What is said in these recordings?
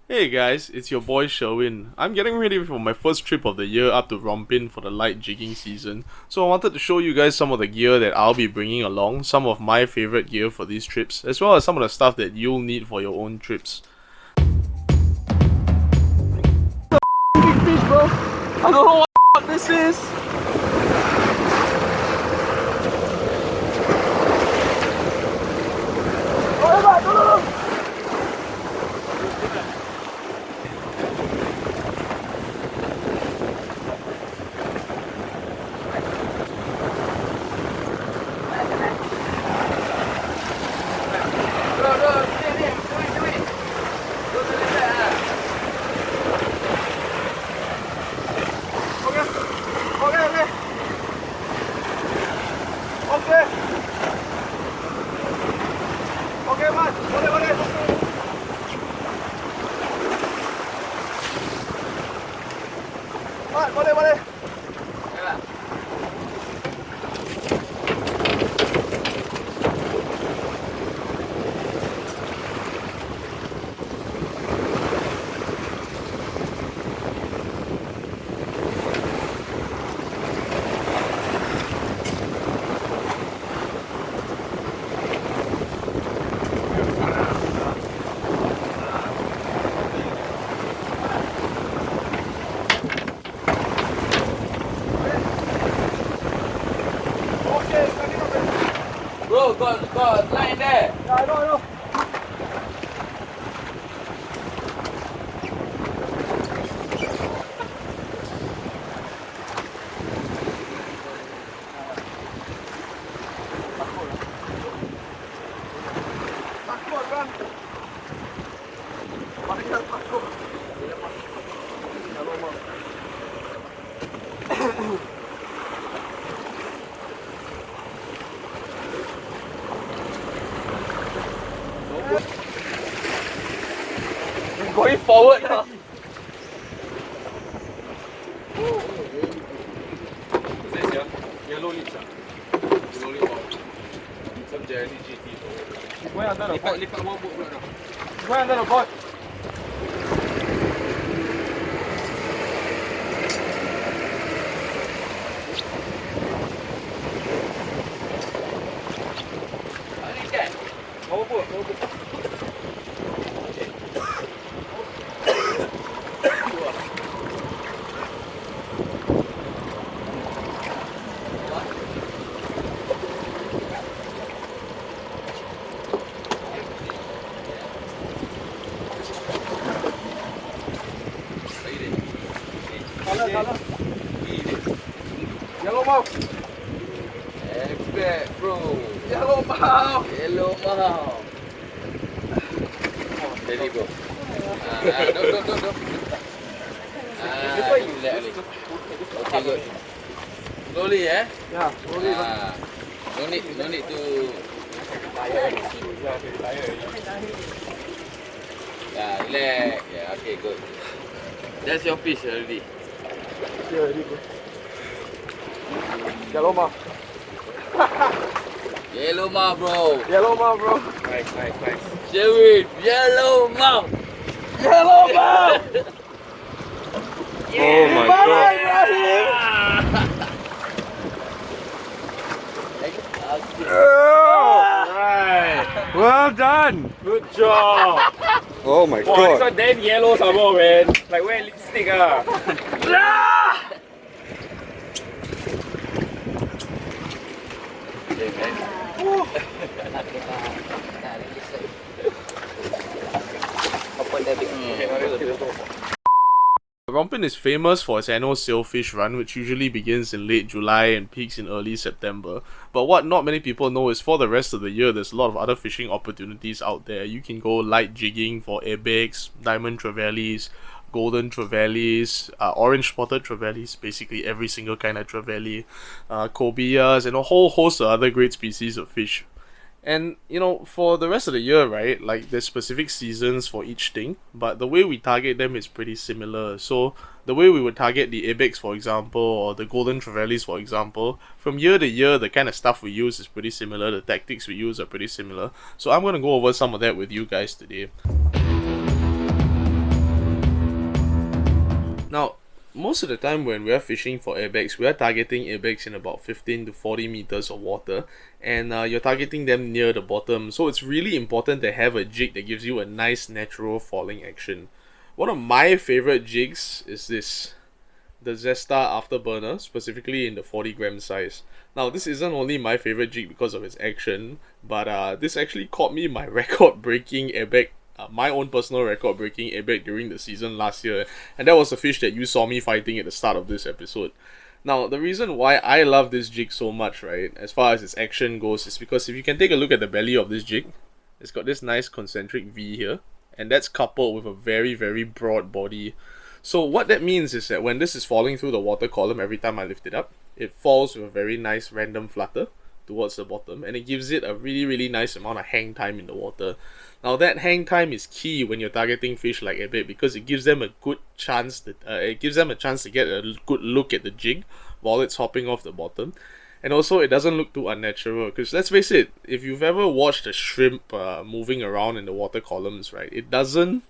Hey guys, it's your boy Sherwin. I'm getting ready for my first trip of the year up to Rompin for the light jigging season, so I wanted to show you guys some of the gear that I'll be bringing along, some of my favorite gear for these trips, as well as some of the stuff that you'll need for your own trips. Big fish, bro. I don't know what this is. Oh, no. Boleh. Bro, got line there. Yeah, I know. Takut kan? Mana takut? Going forward now. Yellow lips. Yellow lips. Some jelly GT. Where under the boat? Lipat one boat pula dah. Where under the boat? Ada ikan. Bawa boat. Salah. Yellow mouth. Hebat bro. Yellow mouth. Steady bro. Don't. Relax ni. Okay good. Slowly eh? Yeah, slowly. No need to Tired. yeah, relax. Yeah, okay good. That's your fish already. Yeah, ready, bro. Yellow mouth. Yellow mouth bro. Nice. Sherwin, yellow mouth. Oh my god. Right. Well done. Good job! Oh my Wow, this one damn yellow some more, man. Like wear lipstick ah. Okay, man. Rompin is famous for its annual sailfish run, which usually begins in late July and peaks in early September. But what not many people know is for the rest of the year, there's a lot of other fishing opportunities out there. You can go light jigging for ibex, diamond trevallies, golden trevallies, orange spotted trevallies, basically every single kind of trevally, cobias, and a whole host of other great species of fish. And for the rest of the year, right, like there's specific seasons for each thing, but the way we target them is pretty similar. So the way we would target the ibex, for example, or the golden trevallies, for example, from year to year, the kind of stuff we use is pretty similar. The tactics we use are pretty similar. So I'm going to go over some of that with you guys today. most of the time when we are fishing for airbags, we are targeting airbags in about 15 to 40 meters of water, and you're targeting them near the bottom. So it's really important to have a jig that gives you a nice natural falling action. One of my favorite jigs is this, the Xesta Afterburner, specifically in the 40 gram size. Now this isn't only my favorite jig because of its action, but this actually caught me my record-breaking airbag, my own personal record-breaking airbag during the season last year, and that was a fish that you saw me fighting at the start of this episode. Now the reason why I love this jig so much, right, as far as its action goes, is because if you can take a look at the belly of this jig, it's got this nice concentric V here, and that's coupled with a very, very broad body. So what that means is that when this is falling through the water column, every time I lift it up, it falls with a very nice random flutter towards the bottom, and it gives it a really, really nice amount of hang time in the water. Now that hang time is key when you're targeting fish like airbait, because it gives them a good chance to get a good look at the jig while it's hopping off the bottom. And also it doesn't look too unnatural, because let's face it, if you've ever watched a shrimp moving around in the water columns, right, it doesn't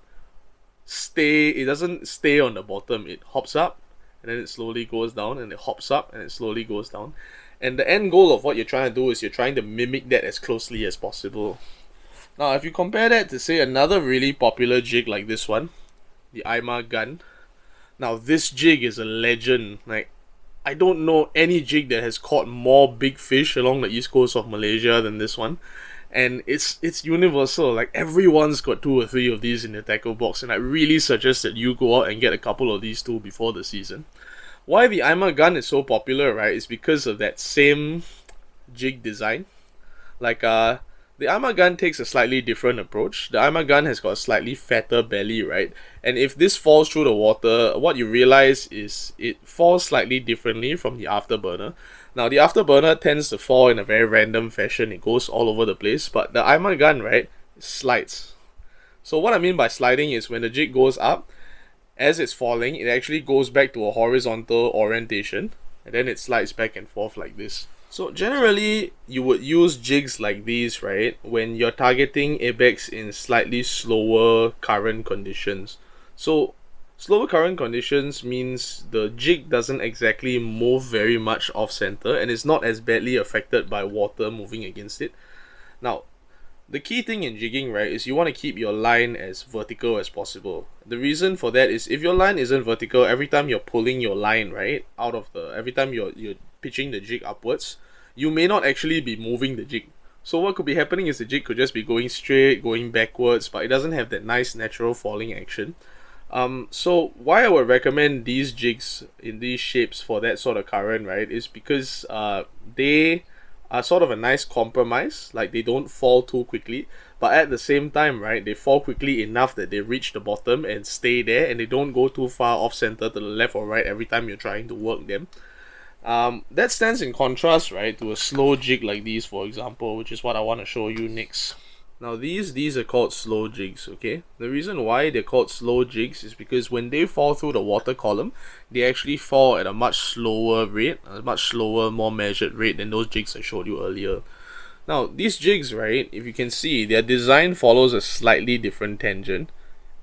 stay on the bottom. It hops up and then it slowly goes down, and it hops up and it slowly goes down. And the end goal of what you're trying to do is you're trying to mimic that as closely as possible. Now if you compare that to, say, another really popular jig like this one, the Ima Gun. Now this jig is a legend. Like, I don't know any jig that has caught more big fish along the east coast of Malaysia than this one. And it's universal. Like, everyone's got 2 or 3 of these in their tackle box, and I really suggest that you go out and get a couple of these too before the season. Why the Ima Gun is so popular, right, is because of that same jig design. Like, the Ima Gun takes a slightly different approach. The Ima Gun has got a slightly fatter belly, right? And if this falls through the water, what you realize is it falls slightly differently from the Afterburner. Now, the Afterburner tends to fall in a very random fashion. It goes all over the place. But the Ima Gun, right, slides. So what I mean by sliding is when the jig goes up, as it's falling, it actually goes back to a horizontal orientation, and then it slides back and forth like this. So generally, you would use jigs like these, right, when you're targeting airbags in slightly slower current conditions. So slower current conditions means the jig doesn't exactly move very much off center, and it's not as badly affected by water moving against it. Now, the key thing in jigging, right, is you want to keep your line as vertical as possible. The reason for that is if your line isn't vertical, every time you're pulling your line, right, every time you're pitching the jig upwards, you may not actually be moving the jig. So what could be happening is the jig could just be going straight, going backwards, but it doesn't have that nice natural falling action. So why I would recommend these jigs in these shapes for that sort of current, right, is because they are sort of a nice compromise. Like, they don't fall too quickly, but at the same time, right, they fall quickly enough that they reach the bottom and stay there, and they don't go too far off center to the left or right every time you're trying to work them. That stands in contrast, right, to a slow jig like these, for example, which is what I want to show you next. Now these are called slow jigs, okay? The reason why they're called slow jigs is because when they fall through the water column, they actually fall at a much slower rate, a much slower, more measured rate than those jigs I showed you earlier. Now these jigs, right, if you can see, their design follows a slightly different tangent.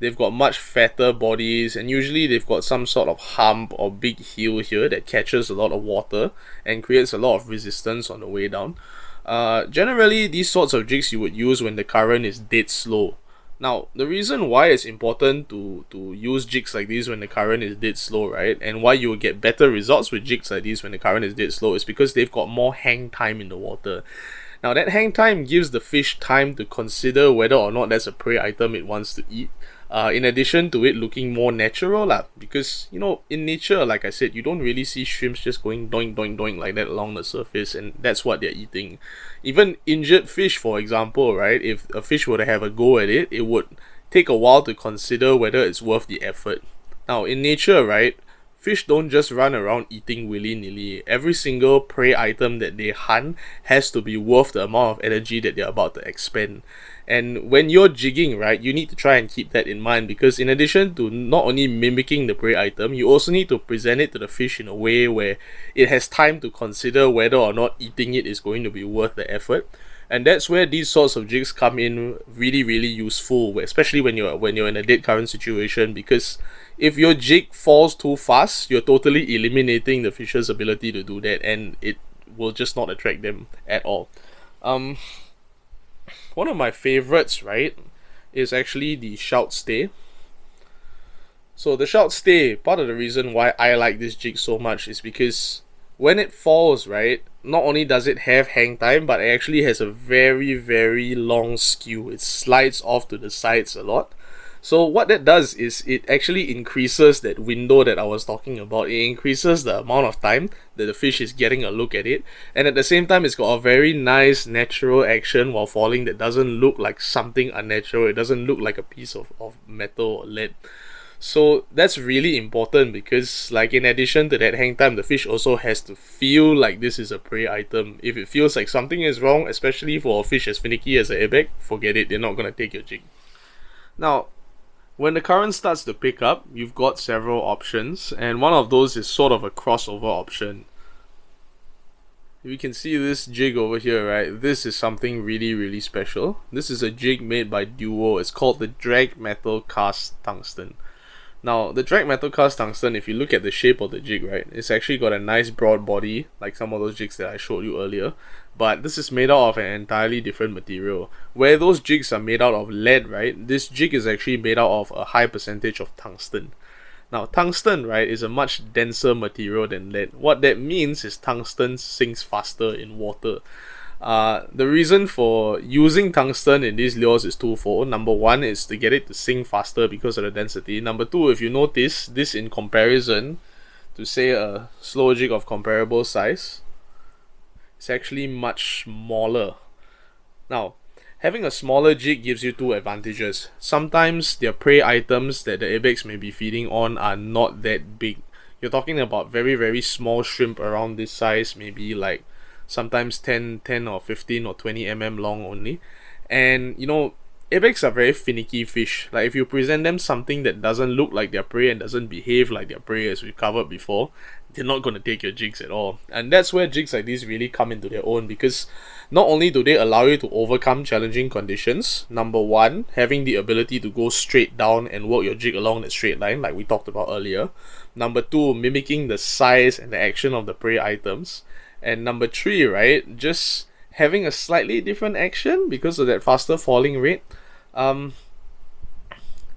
They've got much fatter bodies, and usually they've got some sort of hump or big heel here that catches a lot of water and creates a lot of resistance on the way down. Generally, these sorts of jigs you would use when the current is dead slow. Now, the reason why it's important to use jigs like these when the current is dead slow, right, and why you will get better results with jigs like these when the current is dead slow, is because they've got more hang time in the water. Now, that hang time gives the fish time to consider whether or not that's a prey item it wants to eat. In addition to it looking more natural, because, you know, in nature, like I said, you don't really see shrimps just going doink doink doink like that along the surface, and that's what they're eating. Even injured fish, for example, right, if a fish were to have a go at it, it would take a while to consider whether it's worth the effort. Now, in nature, right, fish don't just run around eating willy-nilly. Every single prey item that they hunt has to be worth the amount of energy that they're about to expend. And when you're jigging, right, you need to try and keep that in mind, because in addition to not only mimicking the prey item, you also need to present it to the fish in a way where it has time to consider whether or not eating it is going to be worth the effort. And that's where these sorts of jigs come in really useful, especially when you're in a dead current situation, because if your jig falls too fast, you're totally eliminating the fish's ability to do that, and it will just not attract them at all. One of my favorites, right, is actually the shout stay. So the shout stay, part of the reason why I like this jig so much is because when it falls, right, not only does it have hang time, but it actually has a very long skew. It slides off to the sides a lot. So what that does is it actually increases that window that I was talking about. It increases the amount of time that the fish is getting a look at it, and at the same time it's got a very nice natural action while falling that doesn't look like something unnatural. It doesn't look like a piece of metal or lead. So that's really important because, like, in addition to that hang time, the fish also has to feel like this is a prey item. If it feels like something is wrong, especially for a fish as finicky as an airbag, forget it, they're not going to take your jig. Now, when the current starts to pick up, you've got several options, and one of those is sort of a crossover option. You can see this jig over here, right? This is something really special. This is a jig made by Duo. It's called the Drag Metal Cast Tungsten. Now, the Drag Metal Cast Tungsten, if you look at the shape of the jig, right, it's actually got a nice broad body, like some of those jigs that I showed you earlier. But this is made out of an entirely different material. Where those jigs are made out of lead, right, this jig is actually made out of a high percentage of tungsten. Now, tungsten, right, is a much denser material than lead. What that means is tungsten sinks faster in water. The reason for using tungsten in these lures is twofold. Number one is to get it to sink faster because of the density. Number two, if you notice, this in comparison to, say, a slow jig of comparable size, it's actually much smaller. Now, having a smaller jig gives you two advantages. Sometimes their prey items that the airbags may be feeding on are not that big. You're talking about very small shrimp around this size, maybe like sometimes 10 or 15 or 20 long only. And you know, airbags are very finicky fish. Like, if you present them something that doesn't look like their prey and doesn't behave like their prey, as we covered before, they're not going to take your jigs at all. And that's where jigs like these really come into their own, because not only do they allow you to overcome challenging conditions, number one, having the ability to go straight down and work your jig along that straight line like we talked about earlier. Number two, mimicking the size and the action of the prey items. And number three, right, just having a slightly different action because of that faster falling rate.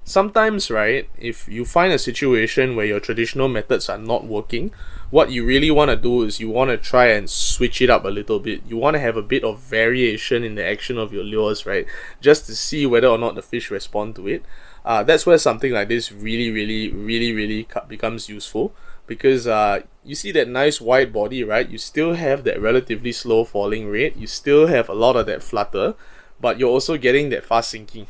Sometimes, right, if you find a situation where your traditional methods are not working, what you really want to do is you want to try and switch it up a little bit. You want to have a bit of variation in the action of your lures, right, just to see whether or not the fish respond to it. That's where something like this really becomes useful, because you see that nice wide body, right? You still have that relatively slow falling rate, you still have a lot of that flutter, but you're also getting that fast sinking.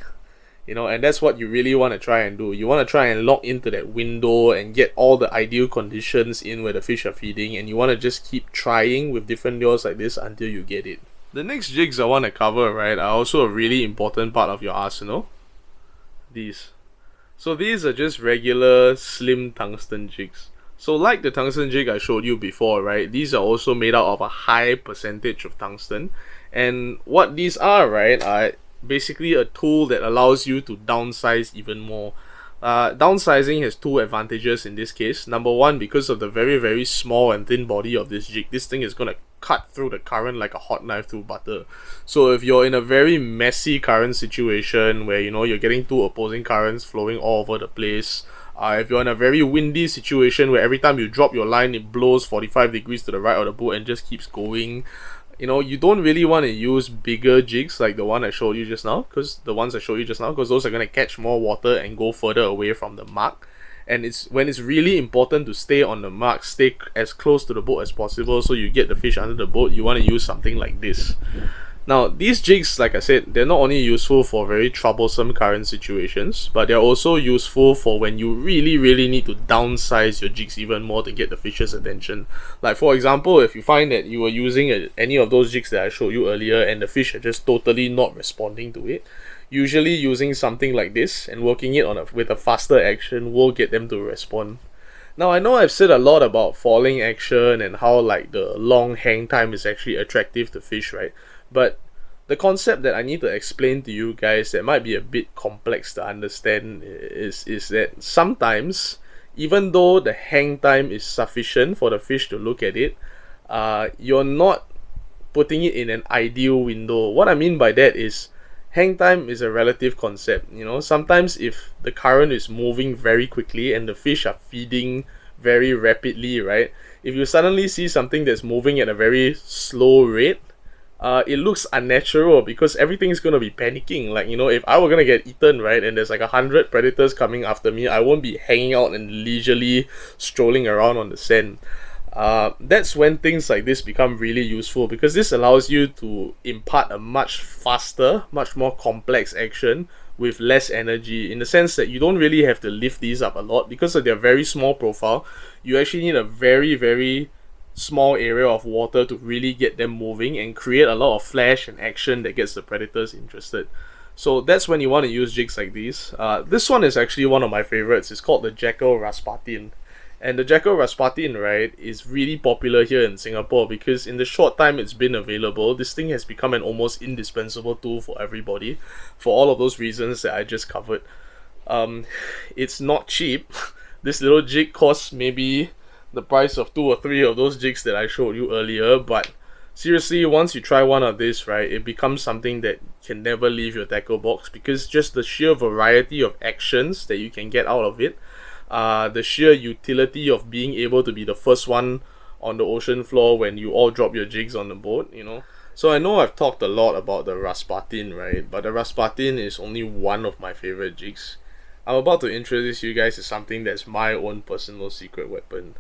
You know, and that's what you really want to try and do. You want to try and lock into that window and get all the ideal conditions in where the fish are feeding, and you want to just keep trying with different lures like this until you get it. The next jigs I want to cover, right, are also a really important part of your arsenal. These. So these are just regular slim tungsten jigs. So like the tungsten jig I showed you before, right, these are also made out of a high percentage of tungsten. And what these are, right, are basically a tool that allows you to downsize even more. Downsizing has two advantages in this case. Number one, because of the very small and thin body of this jig, this thing is going to cut through the current like a hot knife through butter. So if you're in a very messy current situation where, you know, you're getting two opposing currents flowing all over the place, if you're in a very windy situation where every time you drop your line it blows 45 degrees to the right of the boat and just keeps going, you know, you don't really want to use bigger jigs like the one I showed you just now, because those are going to catch more water and go further away from the mark. And when it's really important to stay on the mark, stay as close to the boat as possible so you get the fish under the boat, you want to use something like this. Now, these jigs, like I said, they're not only useful for very troublesome current situations, but they're also useful for when you really need to downsize your jigs even more to get the fish's attention. Like, for example, if you find that you were using any of those jigs that I showed you earlier and the fish are just totally not responding to it, usually using something like this and working it with a faster action will get them to respond. Now, I know I've said a lot about falling action and how like the long hang time is actually attractive to fish, right? But the concept that I need to explain to you guys that might be a bit complex to understand is that sometimes, even though the hang time is sufficient for the fish to look at it, you're not putting it in an ideal window. What I mean by that is hang time is a relative concept. You know, sometimes if the current is moving very quickly and the fish are feeding very rapidly, right? If you suddenly see something that's moving at a very slow rate, it looks unnatural because everything is going to be panicking. Like, you know, if I were going to get eaten, right, and there's like 100 predators coming after me, I won't be hanging out and leisurely strolling around on the sand. That's when things like this become really useful, because this allows you to impart a much faster, much more complex action with less energy, in the sense that you don't really have to lift these up a lot because of their very small profile. You actually need a very, very small area of water to really get them moving and create a lot of flash and action that gets the predators interested. So that's when you want to use jigs like these. This one is actually one of my favorites. It's called the Jackall Raspateen. And the Jackall Raspateen, right, is really popular here in Singapore because in the short time it's been available, this thing has become an almost indispensable tool for everybody, for all of those reasons that I just covered. It's not cheap. This little jig costs maybe the price of 2 or 3 of those jigs that I showed you earlier, but seriously, once you try one of this, right, it becomes something that can never leave your tackle box, because just the sheer variety of actions that you can get out of it, the sheer utility of being able to be the first one on the ocean floor when you all drop your jigs on the boat, you know. So I know I've talked a lot about the Raspateen, right, but the Raspateen is only one of my favorite jigs. I'm about to introduce you guys to something that's my own personal secret weapon.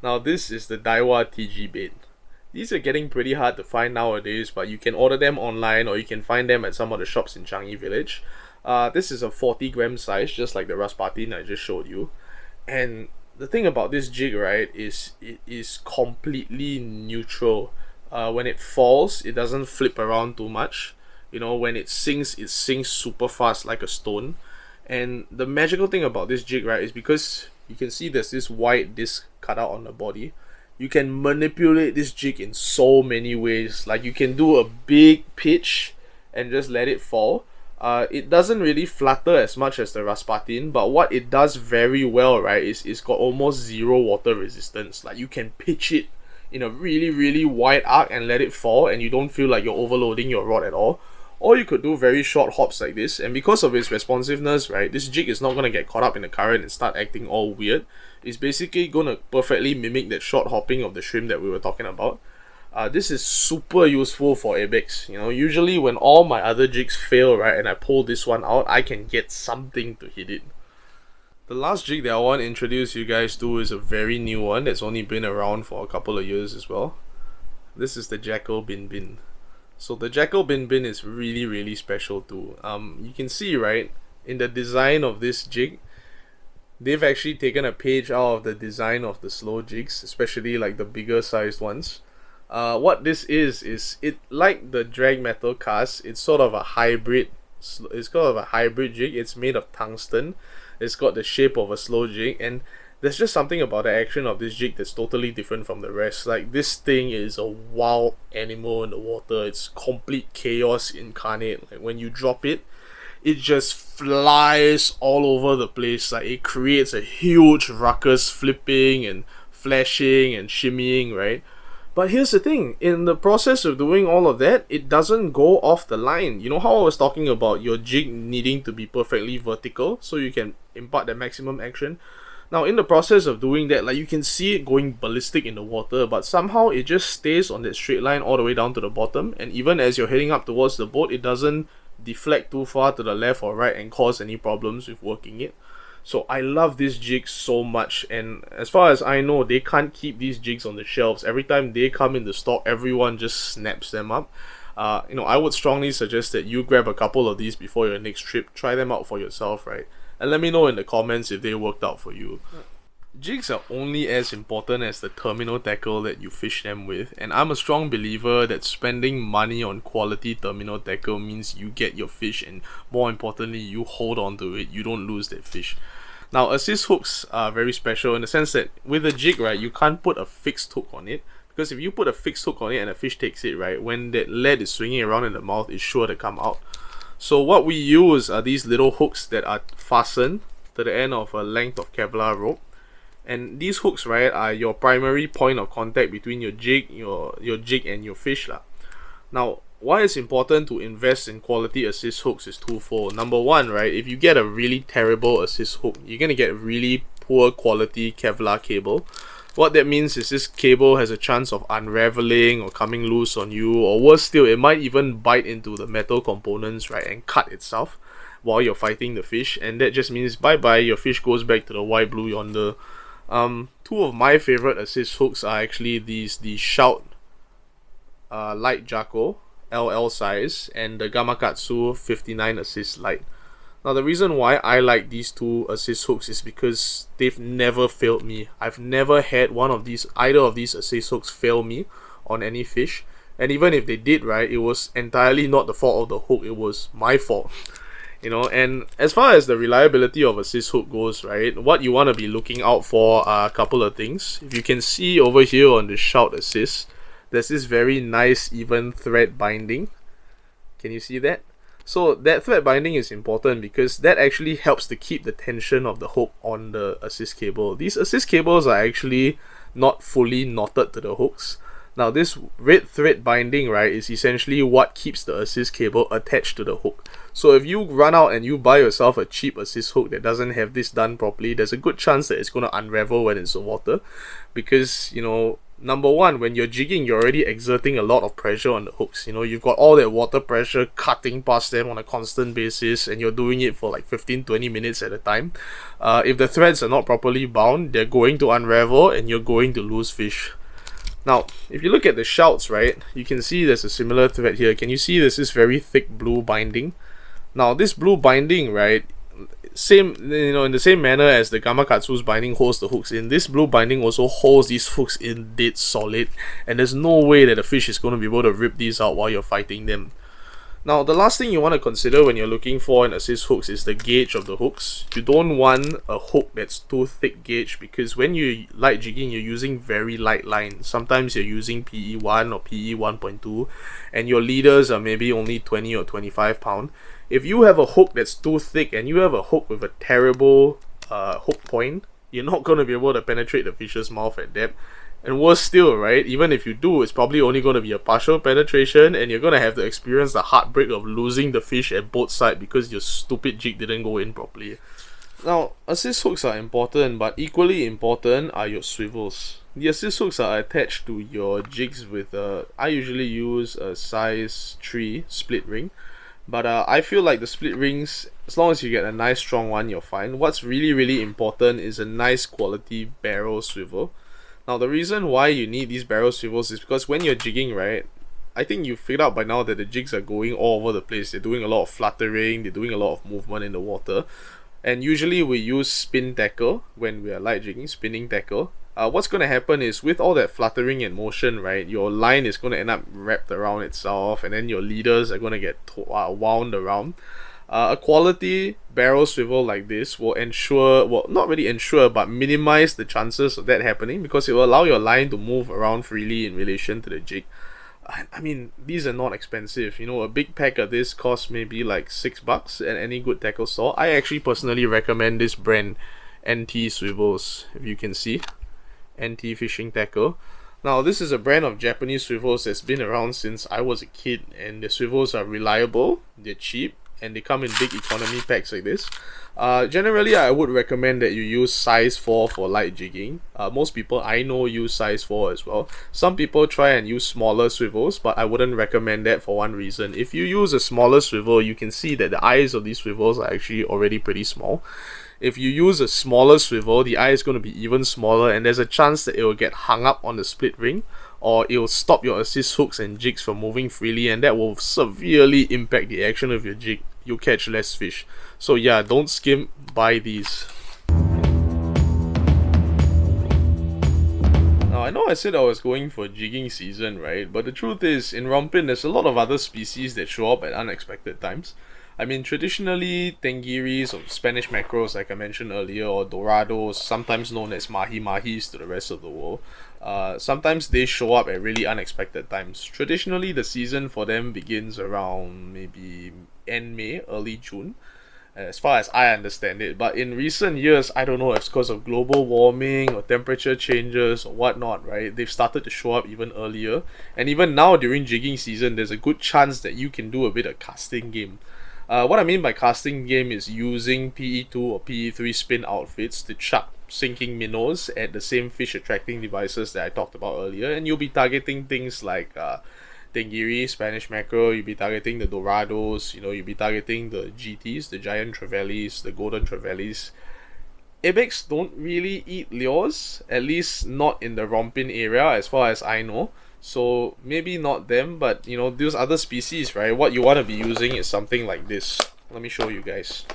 Now this is the Daiwa TG Bait. These are getting pretty hard to find nowadays, but you can order them online or you can find them at some of the shops in Changi Village. This is a 40 gram size, just like the Raspateen I just showed you. And the thing about this jig, right, is it is completely neutral. When it falls, it doesn't flip around too much. You know, when it sinks super fast like a stone. And the magical thing about this jig, right, is because you can see there's this white disc cut out on the body. You can manipulate this jig in so many ways. Like, you can do a big pitch and just let it fall. It doesn't really flutter as much as the Raspateen, but what it does very well, right, is it's got almost zero water resistance. Like, you can pitch it in a really, really wide arc and let it fall, and you don't feel like you're overloading your rod at all. Or you could do very short hops like this, and because of its responsiveness, right, this jig is not going to get caught up in the current and start acting all weird. It's basically going to perfectly mimic that short hopping of the shrimp that we were talking about. This is super useful for ibex. You know, usually when all my other jigs fail, right, and I pull this one out, I can get something to hit it. The last jig that I want to introduce you guys to is a very new one that's only been around for a couple of years as well. This is the Jackall Bin Bin. So the Jackall Bin Bin is really, really special too. You can see, right, in the design of this jig, they've actually taken a page out of the design of the slow jigs, especially like the bigger sized ones. What this is it, like the drag metal cast, it's sort of a hybrid. It's kind of a hybrid jig. It's made of tungsten. It's got the shape of a slow jig, and there's just something about the action of this jig that's totally different from the rest. Like, this thing is a wild animal in the water. It's complete chaos incarnate. Like, when you drop it, it just flies all over the place. Like, it creates a huge ruckus, flipping and flashing and shimmying, right? But here's the thing, in the process of doing all of that, it doesn't go off the line. You know how I was talking about your jig needing to be perfectly vertical so you can impart the maximum action? Now, in the process of doing that, like, you can see it going ballistic in the water, but somehow it just stays on that straight line all the way down to the bottom, and even as you're heading up towards the boat, it doesn't deflect too far to the left or right and cause any problems with working it. So I love this jig so much, and as far as I know, they can't keep these jigs on the shelves. Every time they come into stock, everyone just snaps them up. You know, I would strongly suggest that you grab a couple of these before your next trip. Try them out for yourself, right? And let me know in the comments if they worked out for you. Jigs are only as important as the terminal tackle that you fish them with, and I'm a strong believer that spending money on quality terminal tackle means you get your fish, and more importantly, you hold on to it, you don't lose that fish. Now, assist hooks are very special in the sense that with a jig, right, you can't put a fixed hook on it. Because if you put a fixed hook on it and a fish takes it, right, when that lead is swinging around in the mouth, it's sure to come out. So what we use are these little hooks that are fastened to the end of a length of Kevlar rope. And these hooks, right, are your primary point of contact between your jig, your jig and your fish lah. Now, why it's important to invest in quality assist hooks is twofold. Number one, right, if you get a really terrible assist hook, you're going to get really poor quality Kevlar cable. What that means is this cable has a chance of unraveling or coming loose on you, or worse still, it might even bite into the metal components, right, and cut itself while you're fighting the fish, and that just means bye-bye, your fish goes back to the white blue yonder. Two of my favorite assist hooks are actually the Shout Light Jaco LL size and the Gamakatsu 59 assist light. Now the reason why I like these two assist hooks is because they've never failed me. I've never had either of these assist hooks fail me on any fish, and even if they did, right, it was entirely not the fault of the hook, it was my fault. You know, and as far as the reliability of assist hook goes, right, what you want to be looking out for are a couple of things. If you can see over here on the Shout assist, there's this very nice even thread binding. Can you see that? So that thread binding is important because that actually helps to keep the tension of the hook on the assist cable. These assist cables are actually not fully knotted to the hooks. Now this red thread binding, right, is essentially what keeps the assist cable attached to the hook. So if you run out and you buy yourself a cheap assist hook that doesn't have this done properly, there's a good chance that it's going to unravel when it's in water. Because, you know, number one, when you're jigging, you're already exerting a lot of pressure on the hooks. You know, you've got all that water pressure cutting past them on a constant basis, and you're doing it for like 15-20 minutes at a time. If the threads are not properly bound, they're going to unravel and you're going to lose fish. Now, if you look at the Shouts, right, you can see there's a similar thread here. Can you see there's this very thick blue binding? Now, this blue binding, right, same, you know, in the same manner as the Gamakatsu's binding holds the hooks in, this blue binding also holds these hooks in dead solid, and there's no way that the fish is going to be able to rip these out while you're fighting them. Now, the last thing you want to consider when you're looking for an assist hooks is the gauge of the hooks. You don't want a hook that's too thick gauge, because when you light jigging, you're using very light line. Sometimes you're using PE1 or PE 1.2, and your leaders are maybe only 20 or 25 pound. If you have a hook that's too thick and you have a hook with a terrible hook point, you're not going to be able to penetrate the fish's mouth at depth. And worse still, right, even if you do, it's probably only going to be a partial penetration, and you're going to have to experience the heartbreak of losing the fish at both sides because your stupid jig didn't go in properly. Now, assist hooks are important, but equally important are your swivels. The assist hooks are attached to your jigs with I usually use a size 3 split ring. But I feel like the split rings, as long as you get a nice strong one, you're fine. What's really important is a nice quality barrel swivel. Now the reason why you need these barrel swivels is because when you're jigging, right, I think you've figured out by now that the jigs are going all over the place. They're doing a lot of fluttering, they're doing a lot of movement in the water. And usually we use spin tackle when we are light jigging, spinning tackle. What's going to happen is with all that fluttering and motion, right, your line is going to end up wrapped around itself, and then your leaders are going to get wound around. A quality barrel swivel like this will ensure, well, not really ensure, but minimize the chances of that happening, because it will allow your line to move around freely in relation to the jig. I mean, these are not expensive. You know, a big pack of this costs maybe like $6 at any good tackle store. I actually personally recommend this brand, NT Swivels, if you can see. NT Fishing Tackle. Now, this is a brand of Japanese swivels that's been around since I was a kid, and the swivels are reliable, they're cheap, and they come in big economy packs like this. Generally, I would recommend that you use size 4 for light jigging. Most people I know use size 4 as well. Some people try and use smaller swivels, but I wouldn't recommend that for one reason. If you use a smaller swivel, you can see that the eyes of these swivels are actually already pretty small. If you use a smaller swivel, the eye is going to be even smaller, and there's a chance that it will get hung up on the split ring, or it will stop your assist hooks and jigs from moving freely, and that will severely impact the action of your jig. You'll catch less fish. So yeah, don't skimp, buy these. Now, I know I said I was going for jigging season, right? But the truth is, in Rompin, there's a lot of other species that show up at unexpected times. I mean, traditionally, tengiris or Spanish mackerels, like I mentioned earlier, or dorados, sometimes known as mahi-mahis to the rest of the world, sometimes they show up at really unexpected times. Traditionally, the season for them begins around maybe end May, early June, as far as I understand it. But in recent years, I don't know if it's because of global warming or temperature changes or whatnot, right? They've started to show up even earlier. And even now during jigging season, there's a good chance that you can do a bit of casting game. What I mean by casting game is using PE2 or PE3 spin outfits to chuck sinking minnows at the same fish attracting devices that I talked about earlier. And you'll be targeting things like tengiri, Spanish mackerel, you'll be targeting the dorados, you'll be targeting the GTs, the giant trevallies, the golden trevallies. Ibex don't really eat lures, at least not in the Rompin area as far as I know. So maybe not them, but those other species, right? What you want to be using is something like this. Let me show you guys.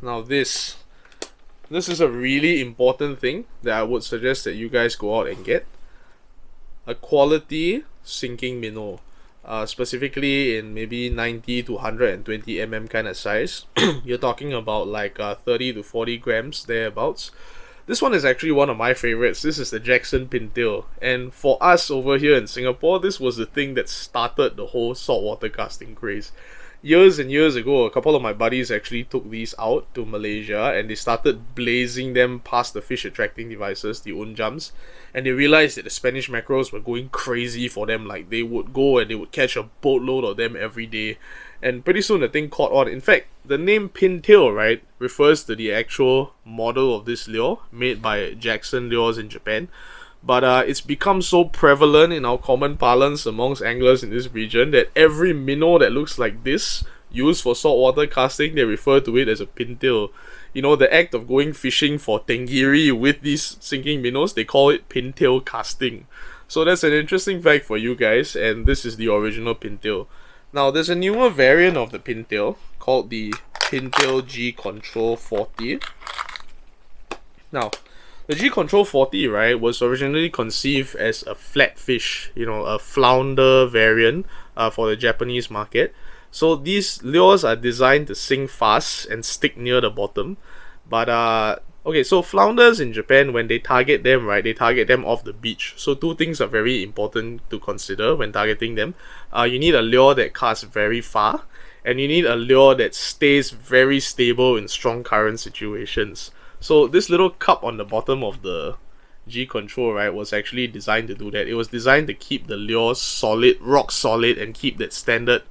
Now this is a really important thing that I would suggest that you guys go out and get. A quality sinking minnow. Specifically in maybe 90 to 120 mm kind of size. You're talking about like 30 to 40 grams thereabouts. This one is actually one of my favorites. This is the Jackson Pintail. And for us over here in Singapore, this was the thing that started the whole saltwater casting craze. Years and years ago, a couple of my buddies actually took these out to Malaysia and they started blazing them past the fish attracting devices, the unjams, and they realized that the Spanish mackerels were going crazy for them. Like, they would go and they would catch a boatload of them every day, and pretty soon the thing caught on. In fact, the name Pintail, right, refers to the actual model of this lure made by Jackson Lures in Japan. But it's become so prevalent in our common parlance amongst anglers in this region that every minnow that looks like this, used for saltwater casting, they refer to it as a pintail. The act of going fishing for tengiri with these sinking minnows, they call it pintail casting. So that's an interesting fact for you guys, and this is the original pintail. Now, there's a newer variant of the pintail called the Pintail G Control 40. Now, the G Control 40, right, was originally conceived as a flatfish, a flounder variant for the Japanese market. So these lures are designed to sink fast and stick near the bottom. But, okay, so flounders in Japan, when they target them, right, they target them off the beach. So two things are very important to consider when targeting them. You need a lure that casts very far, and you need a lure that stays very stable in strong current situations. So this little cup on the bottom of the G Control, right, was actually designed to do that. It was designed to keep the lure solid, rock solid, and keep that standard,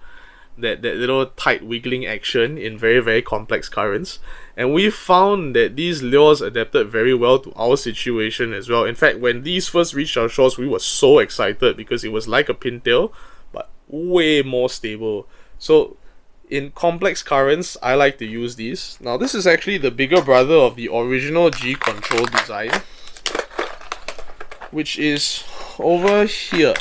that little tight wiggling action in very, very complex currents. And we found that these lures adapted very well to our situation as well. In fact, when these first reached our shores, we were so excited because it was like a pintail, but way more stable. So in complex currents, I like to use these. Now, this is actually the bigger brother of the original G Control design, which is over here.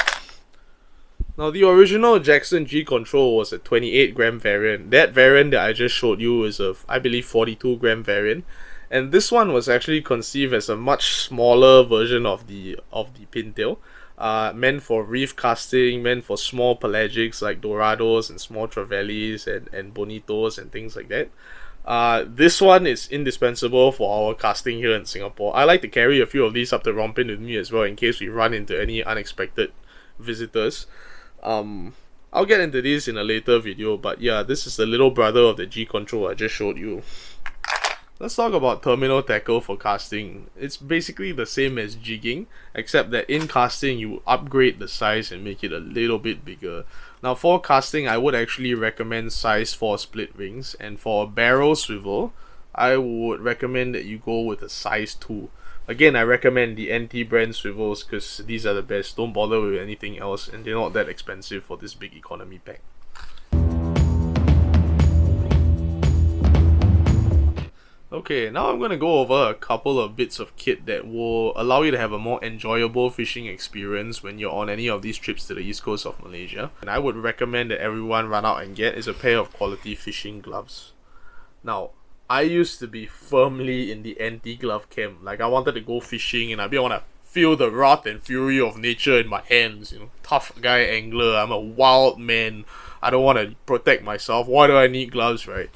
Now, the original Jackson G Control was a 28 gram variant. That variant that I just showed you is a, I believe, 42 gram variant. And this one was actually conceived as a much smaller version of the pintail. Meant for reef casting, meant for small pelagics like dorados and small trevallies and bonitos and things like that. This one is indispensable for our casting here in Singapore. I like to carry a few of these up to Rompin with me as well in case we run into any unexpected visitors. I'll get into this in a later video, but yeah, this is the little brother of the G Control I just showed you. Let's talk about terminal tackle for casting. It's basically the same as jigging, except that in casting you upgrade the size and make it a little bit bigger. Now for casting, I would actually recommend size 4 split rings, and for a barrel swivel, I would recommend that you go with a size 2. Again, I recommend the NT brand swivels because these are the best. Don't bother with anything else, and they're not that expensive for this big economy pack. Okay, now I'm going to go over a couple of bits of kit that will allow you to have a more enjoyable fishing experience when you're on any of these trips to the East Coast of Malaysia. And I would recommend that everyone run out and get is a pair of quality fishing gloves. Now, I used to be firmly in the anti-glove camp. Like, I wanted to go fishing and I want to feel the wrath and fury of nature in my hands, you know. Tough guy angler, I'm a wild man, I don't want to protect myself, why do I need gloves, right?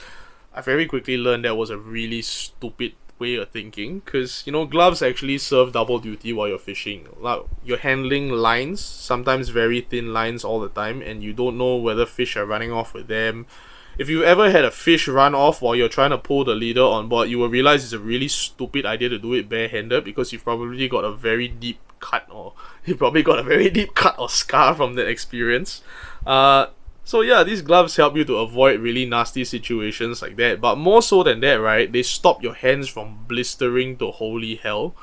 I very quickly learned that was a really stupid way of thinking, because, you know, gloves actually serve double duty while you're fishing. Like, you're handling lines, sometimes very thin lines all the time, and you don't know whether fish are running off with them. If you ever had a fish run off while you're trying to pull the leader on board, you will realize it's a really stupid idea to do it barehanded, because you've probably got a very deep cut or scar from that experience. So yeah, these gloves help you to avoid really nasty situations like that. But more so than that, right, they stop your hands from blistering to holy hell.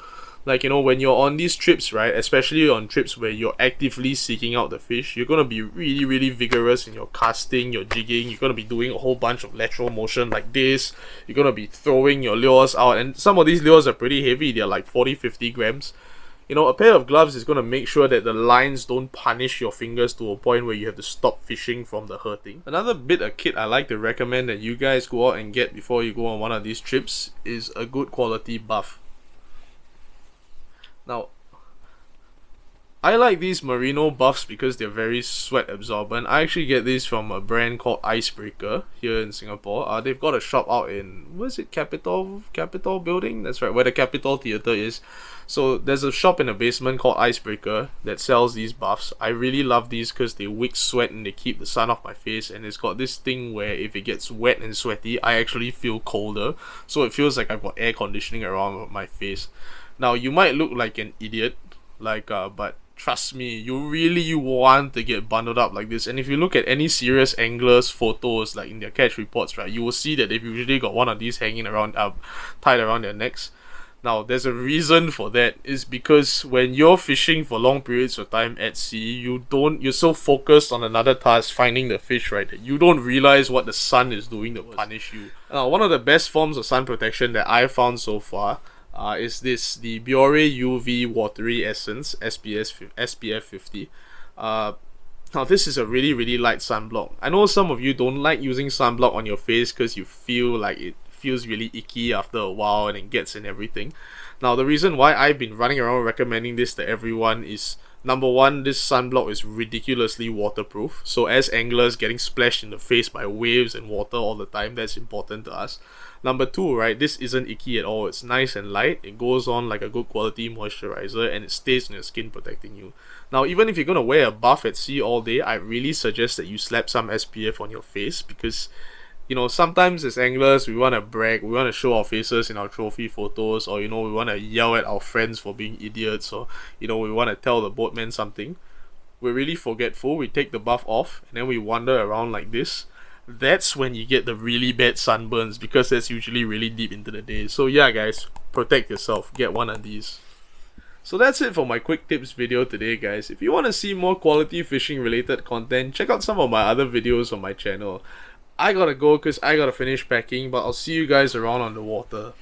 Like, you know, when you're on these trips, right, especially on trips where you're actively seeking out the fish, you're going to be really, really vigorous in your casting, your jigging. You're going to be doing a whole bunch of lateral motion like this. You're going to be throwing your lures out. And some of these lures are pretty heavy. They're like 40-50 grams. You know, a pair of gloves is going to make sure that the lines don't punish your fingers to a point where you have to stop fishing from the hurting. Another bit of kit I like to recommend that you guys go out and get before you go on one of these trips is a good quality buff. Now, I like these merino buffs because they're very sweat absorbent. I actually get these from a brand called Icebreaker here in Singapore. They've got a shop out in, what is it, Capitol Building? That's right, where the Capitol Theatre is. So there's a shop in the basement called Icebreaker that sells these buffs. I really love these because they wick sweat and they keep the sun off my face, and it's got this thing where if it gets wet and sweaty, I actually feel colder. So it feels like I've got air conditioning around my face. Now, you might look like an idiot, but trust me, you really want to get bundled up like this. And if you look at any serious anglers' photos, like in their catch reports, right, you will see that they've usually got one of these hanging around, tied around their necks. Now, there's a reason for that. Is because when you're fishing for long periods of time at sea, you're so focused on another task, finding the fish, right, that you don't realize what the sun is doing to punish you. Now, one of the best forms of sun protection that I've found so far is the Biore UV Watery Essence SPF 50. Now, this is a really, really light sunblock. I know some of you don't like using sunblock on your face because you feel like it feels really icky after a while and it gets in everything. Now, the reason why I've been running around recommending this to everyone is, number one, this sunblock is ridiculously waterproof. So as anglers getting splashed in the face by waves and water all the time, that's important to us. Number two, right, this isn't icky at all. It's nice and light. It goes on like a good quality moisturizer and it stays on your skin, protecting you. Now, even if you're going to wear a buff at sea all day, I really suggest that you slap some SPF on your face, because, you know, sometimes as anglers, we want to brag, we want to show our faces in our trophy photos, or, you know, we want to yell at our friends for being idiots, or, you know, we want to tell the boatman something. We're really forgetful. We take the buff off and then we wander around like this. That's when you get the really bad sunburns, because that's usually really deep into the day. So yeah, guys, protect yourself. Get one of these. So that's it for my quick tips video today, guys. If you want to see more quality fishing related content, check out some of my other videos on my channel. I gotta go because I gotta finish packing, but I'll see you guys around on the water.